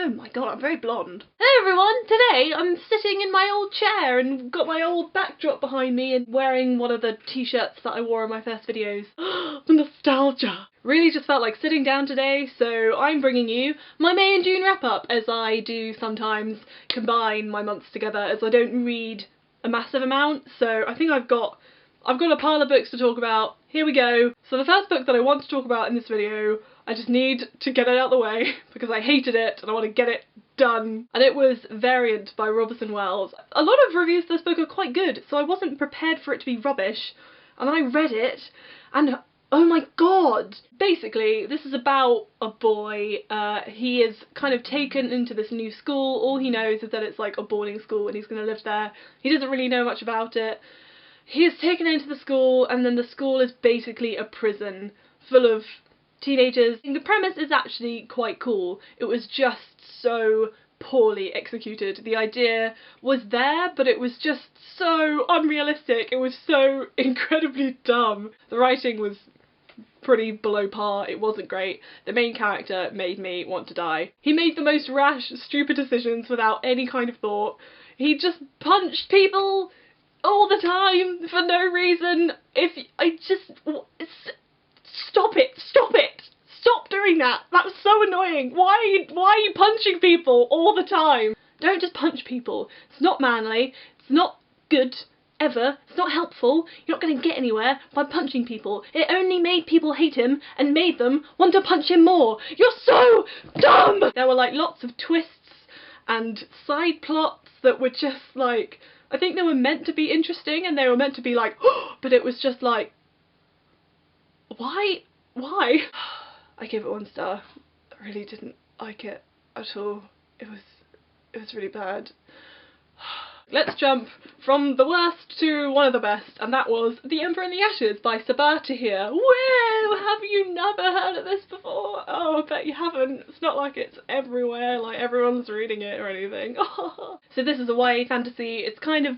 Oh my god, I'm very blonde. Hello everyone, today I'm sitting in my old chair and got my old backdrop behind me and wearing one of the t-shirts that I wore in my first videos. The nostalgia! Really just felt like sitting down today, so I'm bringing you my May and June wrap-up, as I do sometimes combine my months together, as I don't read a massive amount, so I think I've got a pile of books to talk about. Here we go. So the first book that I want to talk about in this video, I just need to get it out of the way because I hated it and I want to get it done. And it was Variant by Robertson Wells. A lot of reviews of this book are quite good, so I wasn't prepared for it to be rubbish. And I read it and oh my god! Basically, this is about a boy. He is kind of taken into this new school. All he knows is that it's like a boarding school and he's going to live there. He doesn't really know much about it. He is taken into the school, and then the school is basically a prison full of teenagers. The premise is actually quite cool. It was just so poorly executed. The idea was there, but it was just so unrealistic. It was so incredibly dumb. The writing was pretty below par. It wasn't great. The main character made me want to die. He made the most rash, stupid decisions without any kind of thought. He just punched people all the time for no reason. Stop it! Stop doing that! That's so annoying! Why are you punching people all the time? Don't just punch people. It's not manly, it's not good, ever, it's not helpful. You're not going to get anywhere by punching people. It only made people hate him and made them want to punch him more. You're so dumb! There were like lots of twists and side plots that were just like, I think they were meant to be interesting and they were meant to be like, oh, but it was just like, why? I gave it 1 star. I really didn't like it at all. It was really bad. Let's jump from the worst to one of the best, and that was The Emperor in the Ashes by Sabaa Tahir. Whoa! Have you never heard of this before? Oh, I bet you haven't. It's not like it's everywhere, like everyone's reading it or anything. So this is a YA fantasy. It's kind of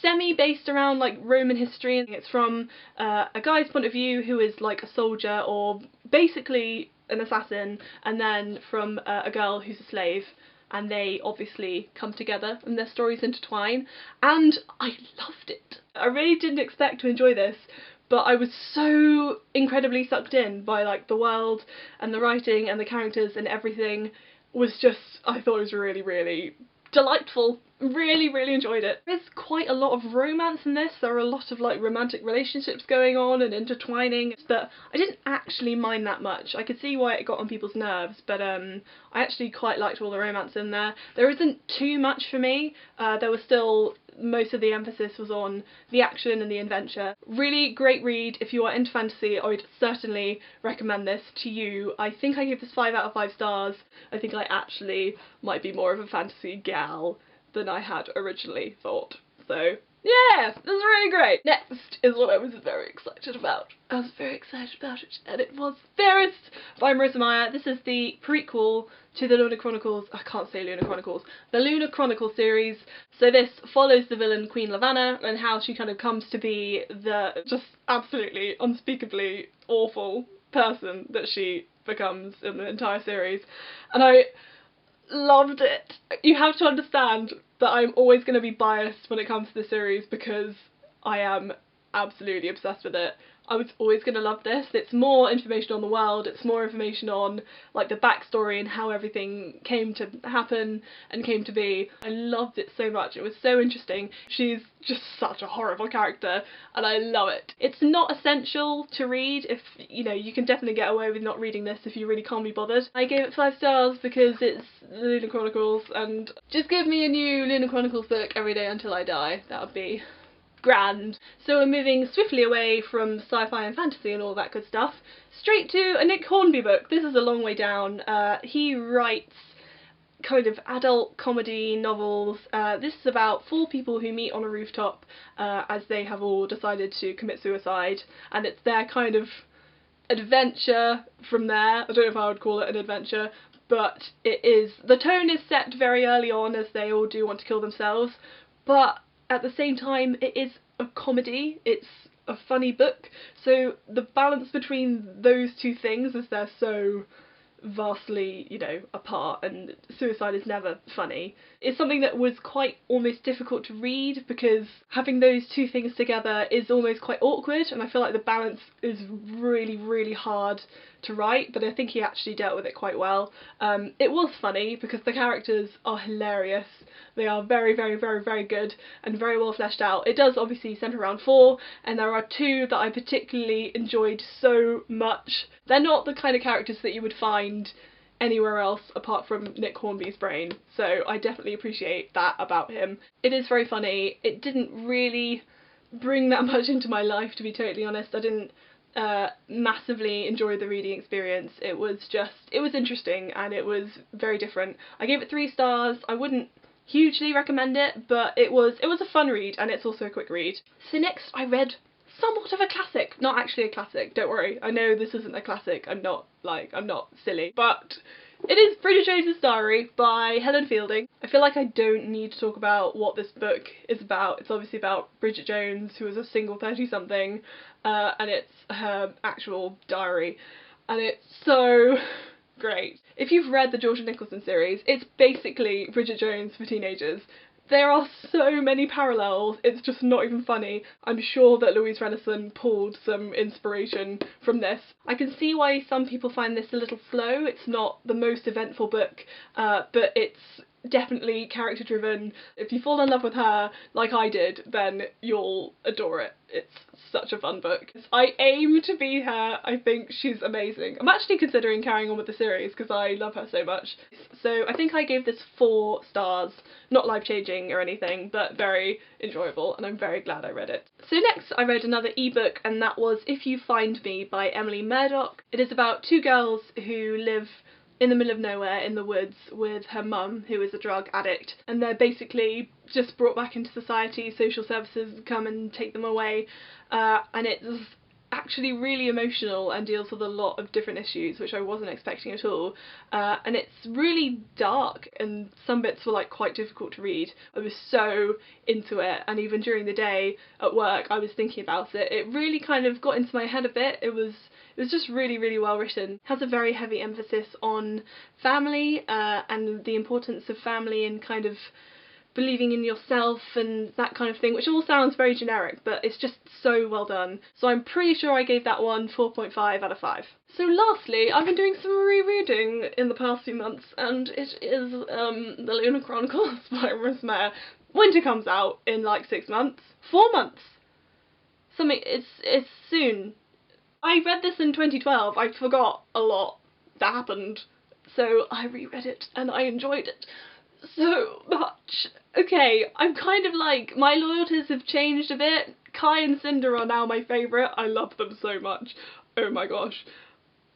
semi-based around like Roman history, and it's from a guy's point of view who is like a soldier or basically an assassin, and then from a girl who's a slave. And they obviously come together and their stories intertwine, and I loved it. I really didn't expect to enjoy this, but I was so incredibly sucked in by like the world and the writing and the characters, and everything was just, I thought it was really, really delightful. Really enjoyed it. There's quite a lot of romance in this. There are a lot of like romantic relationships going on and intertwining, but I didn't actually mind that much. I could see why it got on people's nerves, but I actually quite liked all the romance in there. There isn't too much for me. There was still, most of the emphasis was on the action and the adventure. Really great read. If you are into fantasy, I would certainly recommend this to you. I think I gave this 5 out of 5 stars. I think I actually might be more of a fantasy gal than I had originally thought. So yeah, this is really great. Next is what I was very excited about. I was very excited about it, and it was Fairest by Marissa Meyer. This is the prequel to the Lunar Chronicles. I can't say Lunar Chronicles. The Lunar Chronicles series. So this follows the villain Queen Lavanna and how she kind of comes to be the just absolutely unspeakably awful person that she becomes in the entire series. And I loved it. You have to understand that I'm always going to be biased when it comes to the series because I am absolutely obsessed with it. I was always going to love this. It's more information on the world, it's more information on like the backstory and how everything came to happen and came to be. I loved it so much. It was so interesting. She's just such a horrible character and I love it. It's not essential to read. If you know, you can definitely get away with not reading this if you really can't be bothered. I gave it 5 stars because it's the Lunar Chronicles, and just give me a new Lunar Chronicles book every day until I die. That would be grand. So we're moving swiftly away from sci-fi and fantasy and all that good stuff, straight to a Nick Hornby book. This is a long way down. He writes kind of adult comedy novels. This is about 4 people who meet on a rooftop as they have all decided to commit suicide, and it's their kind of adventure from there. I don't know if I would call it an adventure, but it is. The tone is set very early on as they all do want to kill themselves, but at the same time it is a comedy, it's a funny book, so the balance between those two things, as they're so vastly, you know, apart, and suicide is never funny. It's something that was quite almost difficult to read because having those two things together is almost quite awkward, and I feel like the balance is really, really hard to write, but I think he actually dealt with it quite well. It was funny because the characters are hilarious. They are very, very, very, very good and very well fleshed out. It does obviously centre around 4, and there are 2 that I particularly enjoyed so much. They're not the kind of characters that you would find anywhere else apart from Nick Hornby's brain, so I definitely appreciate that about him. It is very funny. It didn't really bring that much into my life, to be totally honest. I didn't massively enjoy the reading experience. It was interesting and it was very different. I gave it 3 stars. I wouldn't hugely recommend it, but it was a fun read, and it's also a quick read. So next I read somewhat of a classic. Not actually a classic, don't worry. I know this isn't a classic. I'm not silly. But it is Bridget Jones's Diary by Helen Fielding. I feel like I don't need to talk about what this book is about. It's obviously about Bridget Jones, who is a single 30-something, and it's her actual diary. And it's so great. If you've read the Georgia Nicholson series, it's basically Bridget Jones for teenagers. There are so many parallels, it's just not even funny. I'm sure that Louise Renison pulled some inspiration from this. I can see why some people find this a little slow. It's not the most eventful book, but it's definitely character driven. If you fall in love with her like I did, then you'll adore it. It's such a fun book. I aim to be her. I think she's amazing. I'm actually considering carrying on with the series because I love her so much. So I think I gave this 4 stars. Not life-changing or anything, but very enjoyable, and I'm very glad I read it. So next I read another ebook, and that was If You Find Me by Emily Murdoch. It is about 2 girls who live in the middle of nowhere in the woods with her mum, who is a drug addict, and they're basically just brought back into society. Social services come and take them away, and it's actually really emotional and deals with a lot of different issues, which I wasn't expecting at all, and it's really dark, and some bits were like quite difficult to read. I was so into it, and even during the day at work I was thinking about it. It really kind of got into my head a bit. It was just really, really well written. It has a very heavy emphasis on family, and the importance of family and kind of believing in yourself and that kind of thing, which all sounds very generic, but it's just so well done. So I'm pretty sure I gave that one 4.5 out of 5. So lastly, I've been doing some rereading in the past few months, and it is The Lunar Chronicles by Maris Meyer. Winter comes out in like 6 months. 4 months! Something, it's soon. I read this in 2012, I forgot a lot that happened, so I reread it and I enjoyed it so much. Okay, I'm kind of like, my loyalties have changed a bit. Kai and Cinder are now my favourite. I love them so much. Oh my gosh,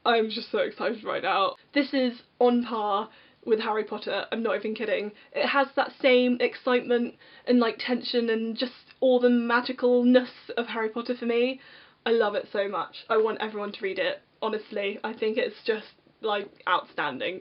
I'm just so excited right now. This is on par with Harry Potter, I'm not even kidding. It has that same excitement and like tension and just all the magicalness of Harry Potter for me. I love it so much. I want everyone to read it, honestly. I think it's just like outstanding.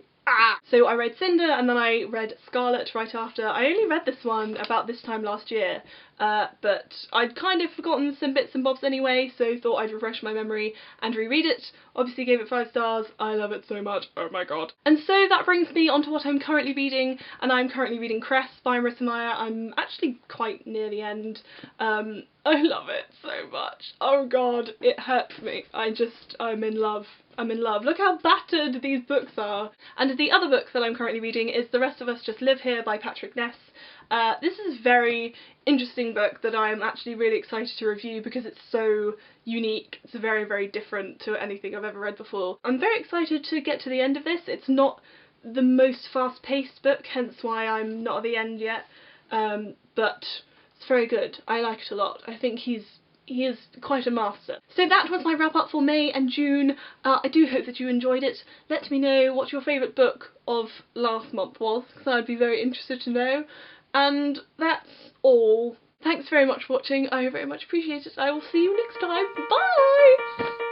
So I read Cinder and then I read Scarlet right after. I only read this one about this time last year, but I'd kind of forgotten some bits and bobs anyway, so thought I'd refresh my memory and reread it. Obviously gave it 5 stars. I love it so much. Oh my god. And so that brings me on to what I'm currently reading, and I'm currently reading Cress by Marissa Meyer. I'm actually quite near the end. I love it so much. Oh god, it hurts me. I'm in love. I'm in love. Look how battered these books are. And the other book that I'm currently reading is The Rest of Us Just Live Here by Patrick Ness. This is a very interesting book that I'm actually really excited to review because it's so unique. It's very, very different to anything I've ever read before. I'm very excited to get to the end of this. It's not the most fast-paced book, hence why I'm not at the end yet, but it's very good. I like it a lot. I think he is quite a master. So that was my wrap up for May and June. I do hope that you enjoyed it. Let me know what your favourite book of last month was, because I'd be very interested to know. And that's all. Thanks very much for watching. I very much appreciate it. I will see you next time. Bye!